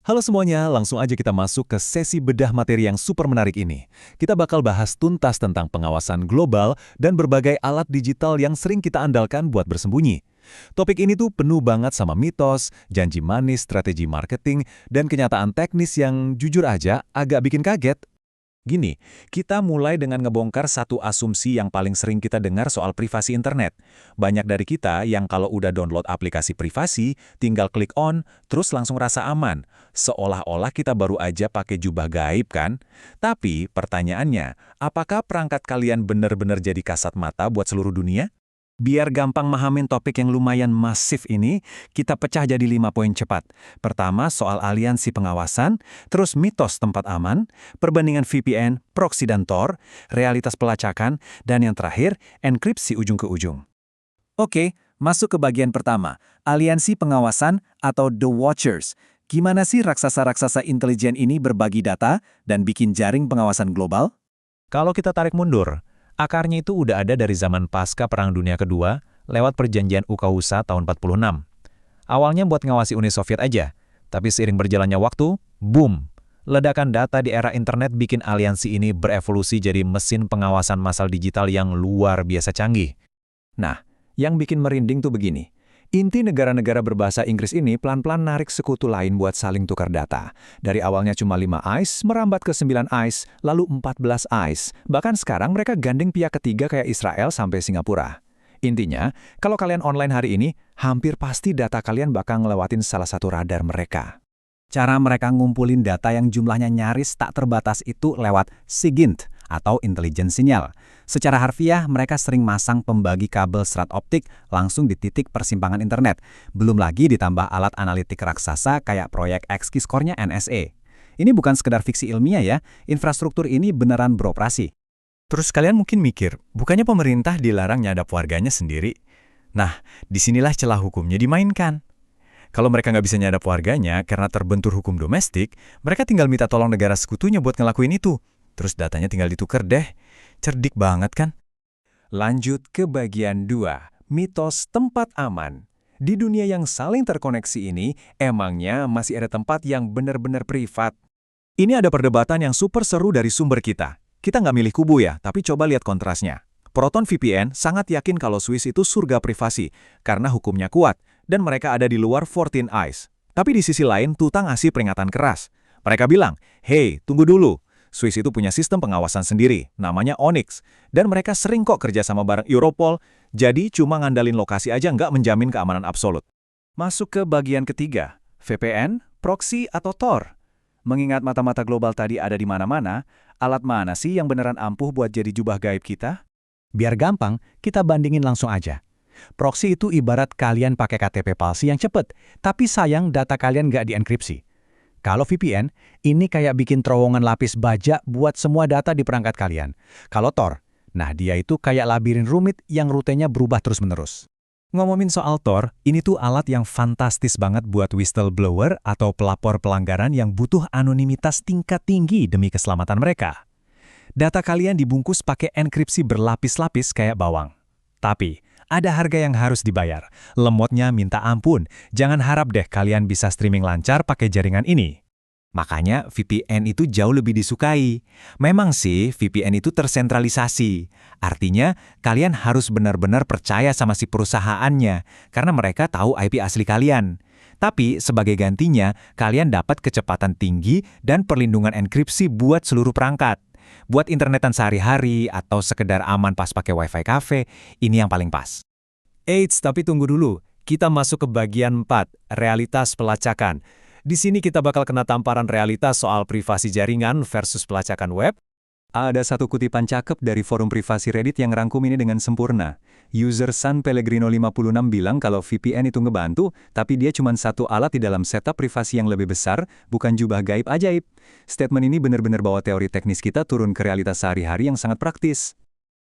Halo semuanya, langsung aja kita masuk ke sesi bedah materi yang super menarik ini. Kita bakal bahas tuntas tentang pengawasan global dan berbagai alat digital yang sering kita andalkan buat bersembunyi. Topik ini tuh penuh banget sama mitos, janji manis, strategi marketing, dan kenyataan teknis yang jujur aja agak bikin kaget. Gini, kita mulai dengan ngebongkar satu asumsi yang paling sering kita dengar soal privasi internet. Banyak dari kita yang kalau udah download aplikasi privasi, tinggal klik on, terus langsung rasa aman. Seolah-olah kita baru aja pakai jubah gaib kan? Tapi pertanyaannya, apakah perangkat kalian benar-benar jadi kasat mata buat seluruh dunia? Biar gampang mahamin topik yang lumayan masif ini, kita pecah jadi 5 poin cepat. Pertama, soal aliansi pengawasan, terus mitos tempat aman, perbandingan VPN, proxy dan Tor, realitas pelacakan, dan yang terakhir, enkripsi ujung ke ujung. Oke, masuk ke bagian pertama, aliansi pengawasan atau The Watchers. Gimana sih raksasa-raksasa intelijen ini berbagi data dan bikin jaring pengawasan global? Kalau kita tarik mundur, akarnya itu udah ada dari zaman pasca Perang Dunia Kedua lewat perjanjian UKUSA tahun 46. Awalnya buat ngawasi Uni Soviet aja, tapi seiring berjalannya waktu, boom! Ledakan data di era internet bikin aliansi ini berevolusi jadi mesin pengawasan massal digital yang luar biasa canggih. Nah, yang bikin merinding tuh begini. Inti negara-negara berbahasa Inggris ini pelan-pelan narik sekutu lain buat saling tukar data. Dari awalnya cuma 5 ICE, merambat ke 9 ICE, lalu 14 ICE. Bahkan sekarang mereka gandeng pihak ketiga kayak Israel sampai Singapura. Intinya, kalau kalian online hari ini, hampir pasti data kalian bakal ngelewatin salah satu radar mereka. Cara mereka ngumpulin data yang jumlahnya nyaris tak terbatas itu lewat SIGINT atau intelijen sinyal. Secara harfiah, mereka sering masang pembagi kabel serat optik langsung di titik persimpangan internet. Belum lagi ditambah alat analitik raksasa kayak proyek X-Keyscore-nya NSA. Ini bukan sekedar fiksi ilmiah ya, infrastruktur ini beneran beroperasi. Terus kalian mungkin mikir, bukannya pemerintah dilarang nyadap warganya sendiri? Nah, disinilah celah hukumnya dimainkan. Kalau mereka nggak bisa nyadap warganya karena terbentur hukum domestik, mereka tinggal minta tolong negara sekutunya buat ngelakuin itu. Terus datanya tinggal ditukar deh. Cerdik banget kan? Lanjut ke bagian 2, mitos tempat aman. Di dunia yang saling terkoneksi ini, emangnya masih ada tempat yang benar-benar privat? Ini ada perdebatan yang super seru dari sumber kita. Kita nggak milih kubu ya, tapi coba lihat kontrasnya. Proton VPN sangat yakin kalau Swiss itu surga privasi, karena hukumnya kuat, dan mereka ada di luar 14 Eyes. Tapi di sisi lain, Tuta ngasih peringatan keras. Mereka bilang, hey, tunggu dulu. Swiss itu punya sistem pengawasan sendiri, namanya Onyx. Dan mereka sering kok kerja sama bareng Europol, jadi cuma ngandalin lokasi aja nggak menjamin keamanan absolut. Masuk ke bagian ketiga, VPN, proxy, atau Tor. Mengingat mata-mata global tadi ada di mana-mana, alat mana sih yang beneran ampuh buat jadi jubah gaib kita? Biar gampang, kita bandingin langsung aja. Proxy itu ibarat kalian pakai KTP palsu yang cepet, tapi sayang data kalian nggak dienkripsi. Kalau VPN, ini kayak bikin terowongan lapis baja buat semua data di perangkat kalian. Kalau Tor, nah dia itu kayak labirin rumit yang rutenya berubah terus-menerus. Ngomongin soal Tor, ini tuh alat yang fantastis banget buat whistleblower atau pelapor pelanggaran yang butuh anonimitas tingkat tinggi demi keselamatan mereka. Data kalian dibungkus pakai enkripsi berlapis-lapis kayak bawang. Tapi, ada harga yang harus dibayar. Lemotnya minta ampun. Jangan harap deh kalian bisa streaming lancar pakai jaringan ini. Makanya VPN itu jauh lebih disukai. Memang sih VPN itu tersentralisasi. Artinya kalian harus benar-benar percaya sama si perusahaannya karena mereka tahu IP asli kalian. Tapi sebagai gantinya kalian dapat kecepatan tinggi dan perlindungan enkripsi buat seluruh perangkat. Buat internetan sehari-hari atau sekedar aman pas pakai wifi cafe, ini yang paling pas. Eits, tapi tunggu dulu. Kita masuk ke bagian 4, realitas pelacakan. Di sini kita bakal kena tamparan realitas soal privasi jaringan versus pelacakan web. Ada satu kutipan cakep dari forum privasi Reddit yang rangkum ini dengan sempurna. User San Pellegrino 56 bilang kalau VPN itu ngebantu, tapi dia cuma satu alat di dalam setup privasi yang lebih besar, bukan jubah gaib ajaib. Statement ini benar-benar bawa teori teknis kita turun ke realitas sehari-hari yang sangat praktis.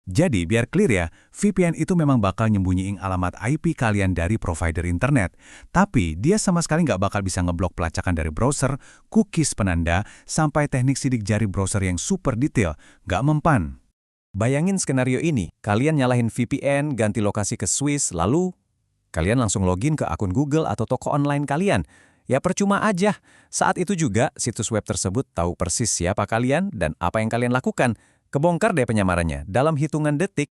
Jadi, biar clear ya, VPN itu memang bakal nyembunyiin alamat IP kalian dari provider internet. Tapi, dia sama sekali nggak bakal bisa ngeblok pelacakan dari browser, cookies penanda, sampai teknik sidik jari browser yang super detail. Nggak mempan. Bayangin skenario ini, kalian nyalahin VPN, ganti lokasi ke Swiss, lalu kalian langsung login ke akun Google atau toko online kalian. Ya percuma aja. Saat itu juga, situs web tersebut tahu persis siapa kalian dan apa yang kalian lakukan. Kebongkar deh penyamarannya dalam hitungan detik.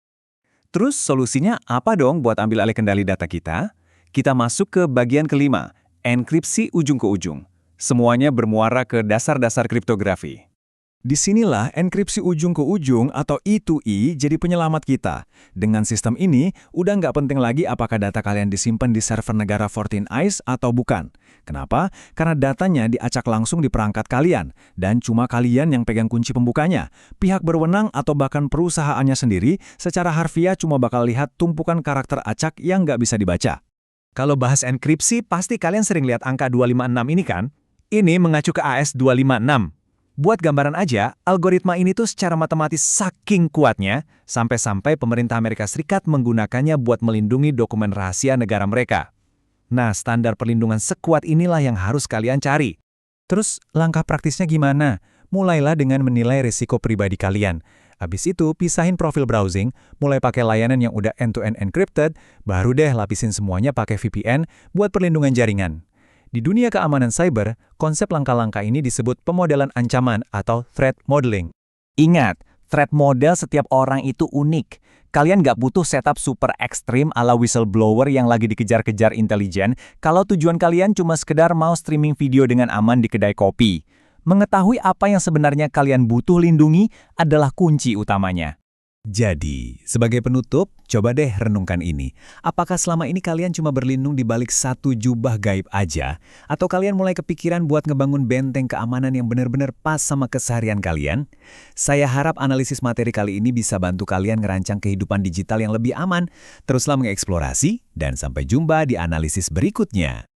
Terus solusinya apa dong buat ambil alih kendali data kita? Kita masuk ke bagian kelima, enkripsi ujung ke ujung. Semuanya bermuara ke dasar-dasar kriptografi. Disinilah enkripsi ujung ke ujung atau E2E jadi penyelamat kita. Dengan sistem ini, udah nggak penting lagi apakah data kalian disimpan di server negara 14 Eyes atau bukan. Kenapa? Karena datanya diacak langsung di perangkat kalian, dan cuma kalian yang pegang kunci pembukanya. Pihak berwenang atau bahkan perusahaannya sendiri secara harfiah cuma bakal lihat tumpukan karakter acak yang nggak bisa dibaca. Kalau bahas enkripsi, pasti kalian sering lihat angka 256 ini kan? Ini mengacu ke AS256. Buat gambaran aja, algoritma ini tuh secara matematis saking kuatnya, sampai-sampai pemerintah Amerika Serikat menggunakannya buat melindungi dokumen rahasia negara mereka. Nah, standar perlindungan sekuat inilah yang harus kalian cari. Terus, langkah praktisnya gimana? Mulailah dengan menilai risiko pribadi kalian. Habis itu, pisahin profil browsing, mulai pakai layanan yang udah end-to-end encrypted, baru deh lapisin semuanya pakai VPN buat perlindungan jaringan. Di dunia keamanan cyber, konsep langkah-langkah ini disebut pemodelan ancaman atau threat modeling. Ingat, threat model setiap orang itu unik. Kalian nggak butuh setup super ekstrim ala whistleblower yang lagi dikejar-kejar intelijen kalau tujuan kalian cuma sekedar mau streaming video dengan aman di kedai kopi. Mengetahui apa yang sebenarnya kalian butuh lindungi adalah kunci utamanya. Jadi, sebagai penutup, coba deh renungkan ini. Apakah selama ini kalian cuma berlindung di balik satu jubah gaib aja? Atau kalian mulai kepikiran buat ngebangun benteng keamanan yang benar-benar pas sama keseharian kalian? Saya harap analisis materi kali ini bisa bantu kalian ngerancang kehidupan digital yang lebih aman. Teruslah mengeksplorasi, dan sampai jumpa di analisis berikutnya.